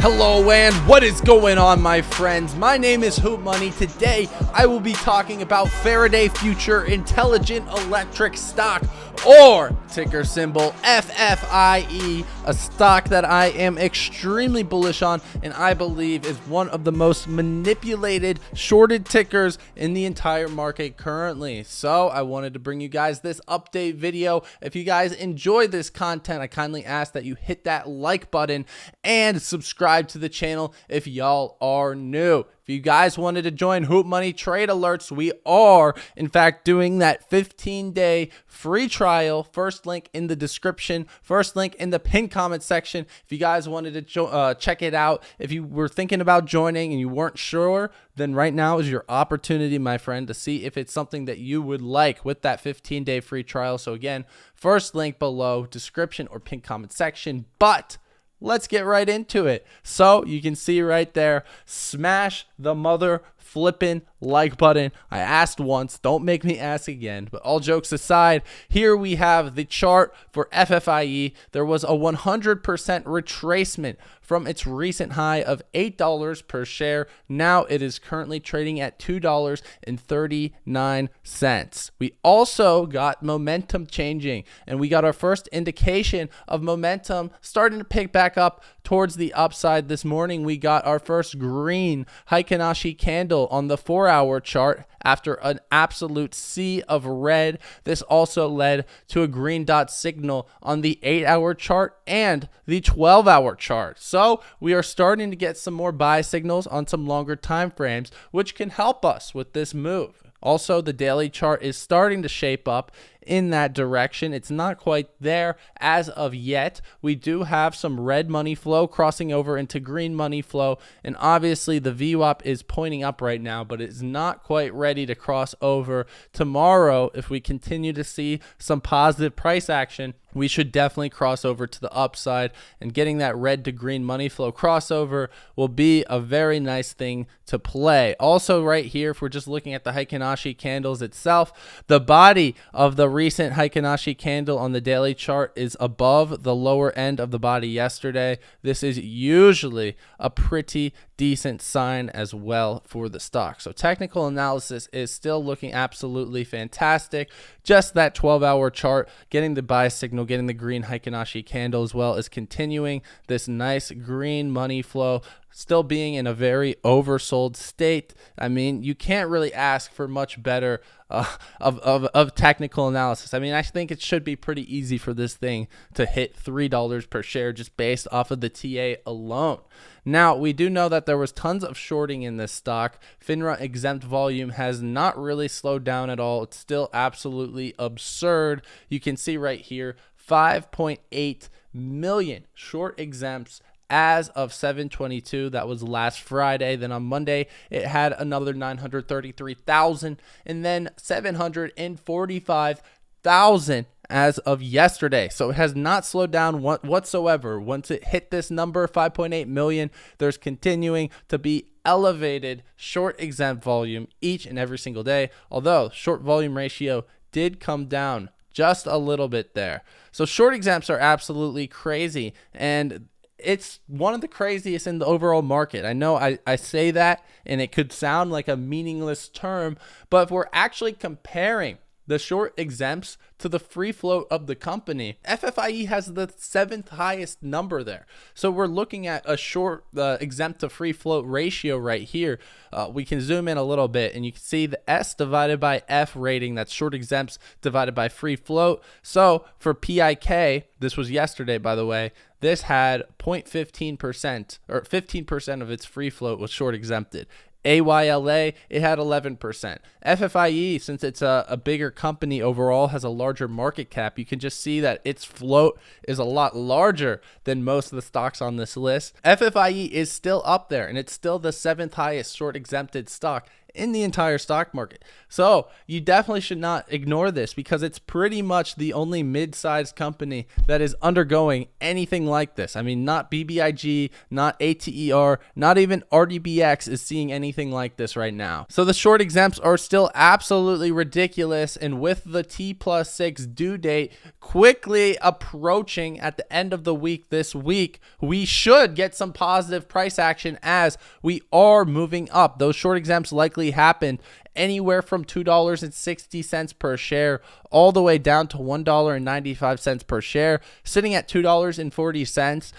Hello and what is going on, my friends? My name is Hootmoney. Today I will be talking about Faraday Future Intelligent Electric Stock, or ticker symbol FFIE, a stock that I am extremely bullish on and I believe is one of the most manipulated shorted tickers in the entire market currently. So I wanted to bring you guys this update video. If you guys enjoy this content, I kindly ask that you hit that like button and subscribe to the channel if y'all are new. If you guys wanted to join Hootmoney Trade Alerts, we are, in fact, doing that 15-day free trial. First link in the description, first link in the pinned comment section. If you guys wanted to check it out, if you were thinking about joining and you weren't sure, then right now is your opportunity, my friend, to see if it's something that you would like with that 15-day free trial. So again, first link below, description or pinned comment section. But let's get right into it. So you can see right there, smash the mother flippin' like button. I asked once, don't make me ask again. But all jokes aside, here we have the chart for FFIE. There was a 100% retracement from its recent high of $8 per share. Now it is currently trading at $2.39. We also got momentum changing, and we got our first indication of momentum starting to pick back up towards the upside. This morning we got our first green Heikin-Ashi candle on the 4-hour chart after an absolute sea of red. This also led to a green dot signal on the 8-hour chart and the 12-hour chart. So we are starting to get some more buy signals on some longer time frames, which can help us with this move. Also, the daily chart is starting to shape up in that direction. It's not quite there as of yet. We do have some red money flow crossing over into green money flow, and obviously the VWAP is pointing up right now, but it's not quite ready to cross over. Tomorrow, if we continue to see some positive price action, we should definitely cross over to the upside, and getting that red to green money flow crossover will be a very nice thing to play. Also right here, if we're just looking at the Heikin-Ashi candles itself, the body of the recent Heikin-Ashi candle on the daily chart is above the lower end of the body yesterday. This is usually a pretty decent sign as well for the stock. So technical analysis is still looking absolutely fantastic. Just that 12-hour chart, getting the buy signal, getting the green Heikin-Ashi candle as well, is continuing this nice green money flow, still being in a very oversold state. I mean, you can't really ask for much better of technical analysis. I mean, I think it should be pretty easy for this thing to hit $3 per share just based off of the TA alone. Now, we do know that there was tons of shorting in this stock. FINRA exempt volume has not really slowed down at all. It's still absolutely absurd. You can see right here, 5.8 million short exempts as of 7/22. That was last Friday. Then on Monday, it had another 933,000, and then 745,000 as of yesterday. So it has not slowed down whatsoever. Once it hit this number, 5.8 million, there's continuing to be elevated short exempt volume each and every single day, although short volume ratio did come down just a little bit there. So short exempts are absolutely crazy, and it's one of the craziest in the overall market. I know I say that and it could sound like a meaningless term, but if we're actually comparing the short exempts to the free float of the company, FFIE has the 7th highest number there. So we're looking at a short exempt to free float ratio right here. We can zoom in a little bit and you can see the S divided by F rating. That's short exempts divided by free float. So for PIK, this was yesterday, by the way, this had 0.15% or 15% of its free float was short exempted. AYLA, it had 11%. FFIE, since it's a bigger company overall, has a larger market cap, you can just see that its float is a lot larger than most of the stocks on this list. FFIE is still up there, and it's still the 7th highest short exempted stock in the entire stock market. So you definitely should not ignore this, because it's pretty much the only mid-sized company that is undergoing anything like this. I mean, not BBIG, not ATER, not even RDBX is seeing anything like this right now. So the short exempts are still absolutely ridiculous, and with the T+6 due date quickly approaching at the end of the week this week, we should get some positive price action as we are moving up. Those short exempts likely happened anywhere from $2.60 per share all the way down to $1.95 per share, sitting at $2.40.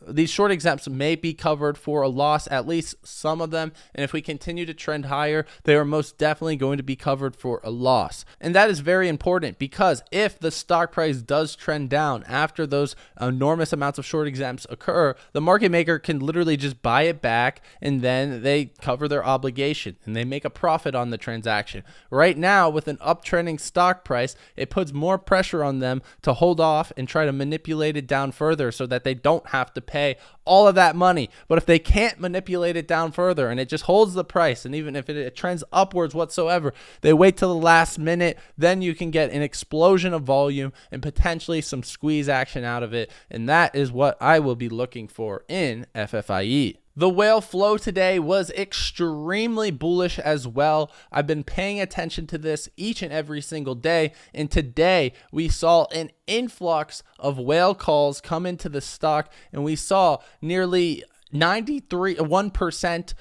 These short exempts may be covered for a loss, at least some of them, and if we continue to trend higher, they are most definitely going to be covered for a loss. And that is very important, because if the stock price does trend down after those enormous amounts of short exempts occur, the market maker can literally just buy it back, and then they cover their obligation and they make a profit on the transaction. Right now, with an uptrending stock price, it puts more pressure on them to hold off and try to manipulate it down further so that they don't have to pay all of that money. But if they can't manipulate it down further and it just holds the price, and even if it trends upwards whatsoever, they wait till the last minute, then you can get an explosion of volume and potentially some squeeze action out of it. And that is what I will be looking for in FFIE. The whale flow today was extremely bullish as well. I've been paying attention to this each and every single day, and today we saw an influx of whale calls come into the stock, and we saw nearly 1%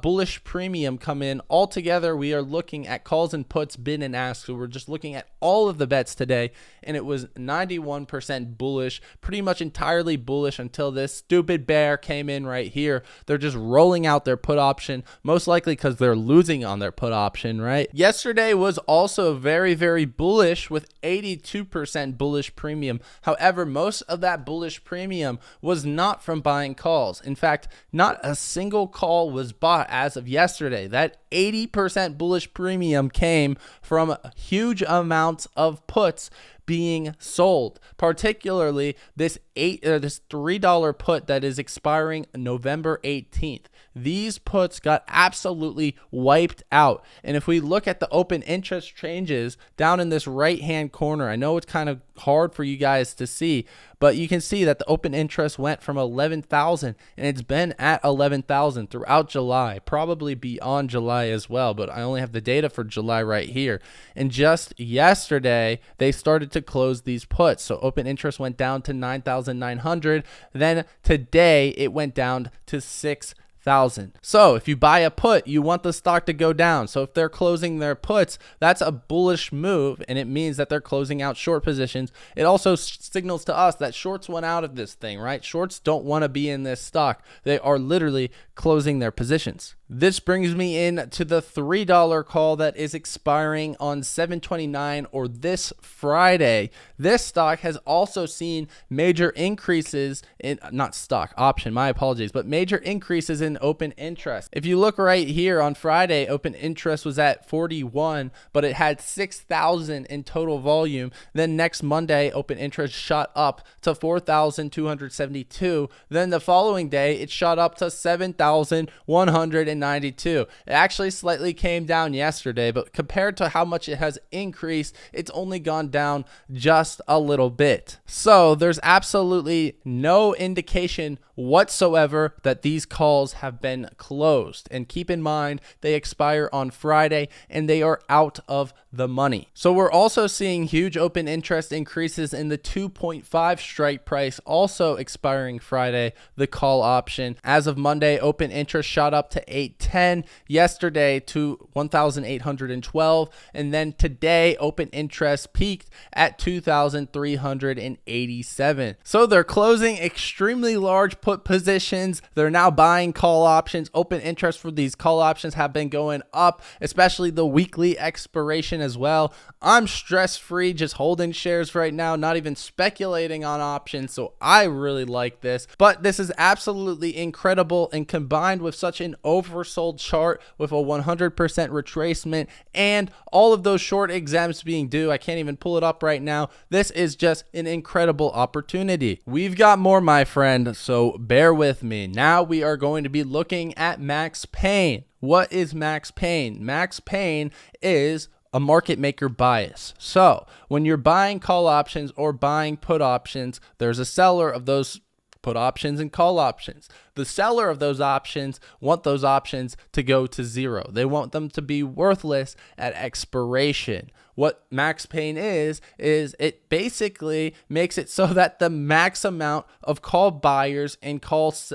bullish premium come in. Altogether, we are looking at calls and puts, bid and ask. So we're just looking at all of the bets today, and it was 91% bullish, pretty much entirely bullish until this stupid bear came in right here. They're just rolling out their put option, most likely because they're losing on their put option, right? Yesterday was also very, very bullish with 82% bullish premium. However, most of that bullish premium was not from buying calls. In fact, not a single call was bought as of yesterday. That 80% bullish premium came from huge amounts of puts being sold, particularly this $3 put that is expiring November 18th. These puts got absolutely wiped out. And if we look at the open interest changes down in this right hand corner, I know it's kind of hard for you guys to see, but you can see that the open interest went from 11,000, and it's been at 11,000 throughout July, probably beyond July as well, but I only have the data for July right here. And just yesterday, they started to close these puts. So open interest went down to 9,900. Then today it went down to 6,000. So if you buy a put, you want the stock to go down. So if they're closing their puts, that's a bullish move, and it means that they're closing out short positions. It also signals to us that shorts went out of this thing, right? Shorts don't want to be in this stock. They are literally closing their positions. This brings me in to the $3 call that is expiring on 7/29, or this Friday. This stock has also seen major increases in, not stock, option, my apologies, but major increases in open interest. If you look right here on Friday, open interest was at 41, but it had 6,000 in total volume. Then next Monday, open interest shot up to 4,272. Then the following day, it shot up to 7,192. It actually slightly came down yesterday, but compared to how much it has increased, it's only gone down just a little bit. So there's absolutely no indication whatsoever that these calls have been closed. And keep in mind, they expire on Friday and they are out of the money. So we're also seeing huge open interest increases in the 2.5 strike price, also expiring Friday, the call option. As of Monday, open interest shot up to 810, yesterday to 1,812, and then today open interest peaked at 2,387. So they're closing extremely large put positions. They're now buying call options. Open interest for these call options have been going up, especially the weekly expiration as well. I'm stress-free, just holding shares right now, not even speculating on options, so I really like this. But this is absolutely incredible, and combined with such an oversold chart with a 100% retracement and all of those short exams being due. I can't even pull it up right now. This is just an incredible opportunity. We've got more, my friend, so bear with me. Now we are going to be looking at max pain. What is max pain? Max pain is a market maker bias. So when you're buying call options or buying put options, there's a seller of those put options and call options. The seller of those options want those options to go to zero. They want them to be worthless at expiration. What max pain is it basically makes it so that the max amount of call buyers and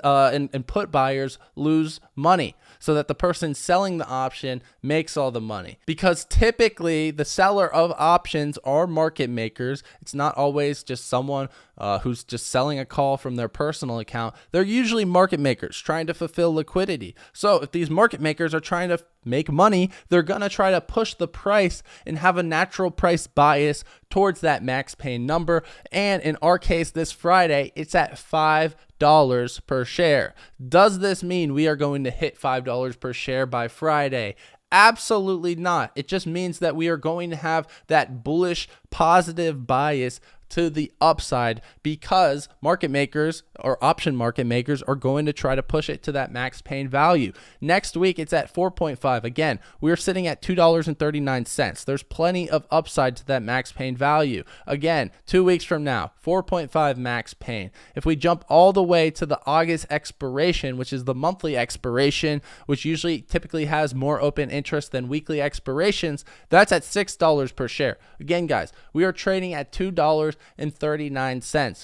and put buyers lose money, so that the person selling the option makes all the money. Because typically the seller of options are market makers. It's not always just someone who's just selling a call from their personal account. They're usually market makers trying to fulfill liquidity. So if these market makers are trying to make money, they're going to try to push the price and have a natural price bias towards that max pain number. And in our case this Friday, it's at $5 per share. Does this mean we are going to hit $5 per share by Friday? Absolutely not. It just means that we are going to have that bullish positive bias to the upside, because market makers or option market makers are going to try to push it to that max pain value. Next week, it's at 4.5. Again, we're sitting at $2.39. There's plenty of upside to that max pain value. Again, 2 weeks from now, 4.5 max pain. If we jump all the way to the August expiration, which is the monthly expiration, which usually typically has more open interest than weekly expirations, that's at $6 per share. Again, guys, we are trading at $2.39.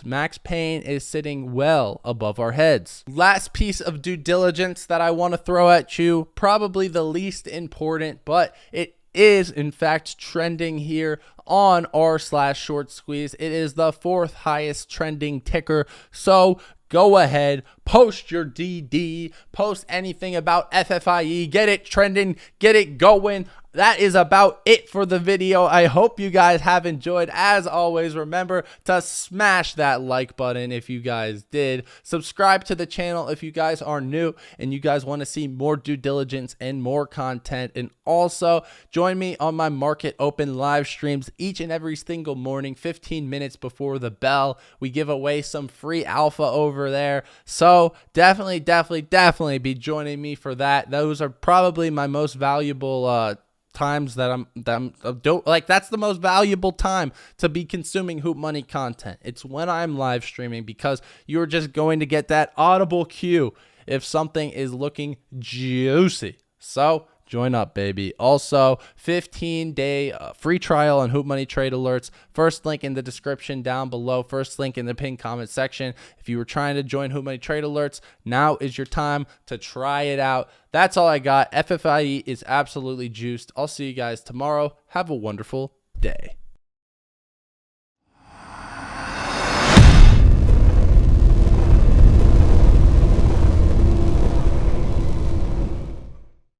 Max pain is sitting well above our heads. Last piece of due diligence that I want to throw at you, probably the least important, but it is in fact trending here on r/short squeeze. It is the fourth highest trending ticker. So go ahead, post your DD, post anything about FFIE, get it trending, get it going. That is about it for the video. I hope you guys have enjoyed. As always, remember to smash that like button if you guys did. Subscribe to the channel if you guys are new and you guys want to see more due diligence and more content. And also join me on my market open live streams each and every single morning, 15 minutes before the bell. We give away some free alpha over there. So definitely be joining me for that. Those are probably my most valuable times that's the most valuable time to be consuming Hootmoney content. It's when I'm live streaming, because you're just going to get that audible cue if something is looking juicy. So join up, baby. Also, 15-day free trial on Hootmoney trade alerts. First link in the description down below. First link in the pinned comment section. If you were trying to join Hootmoney trade alerts, now is your time to try it out. That's all I got. FFIE is absolutely juiced. I'll see you guys tomorrow. Have a wonderful day.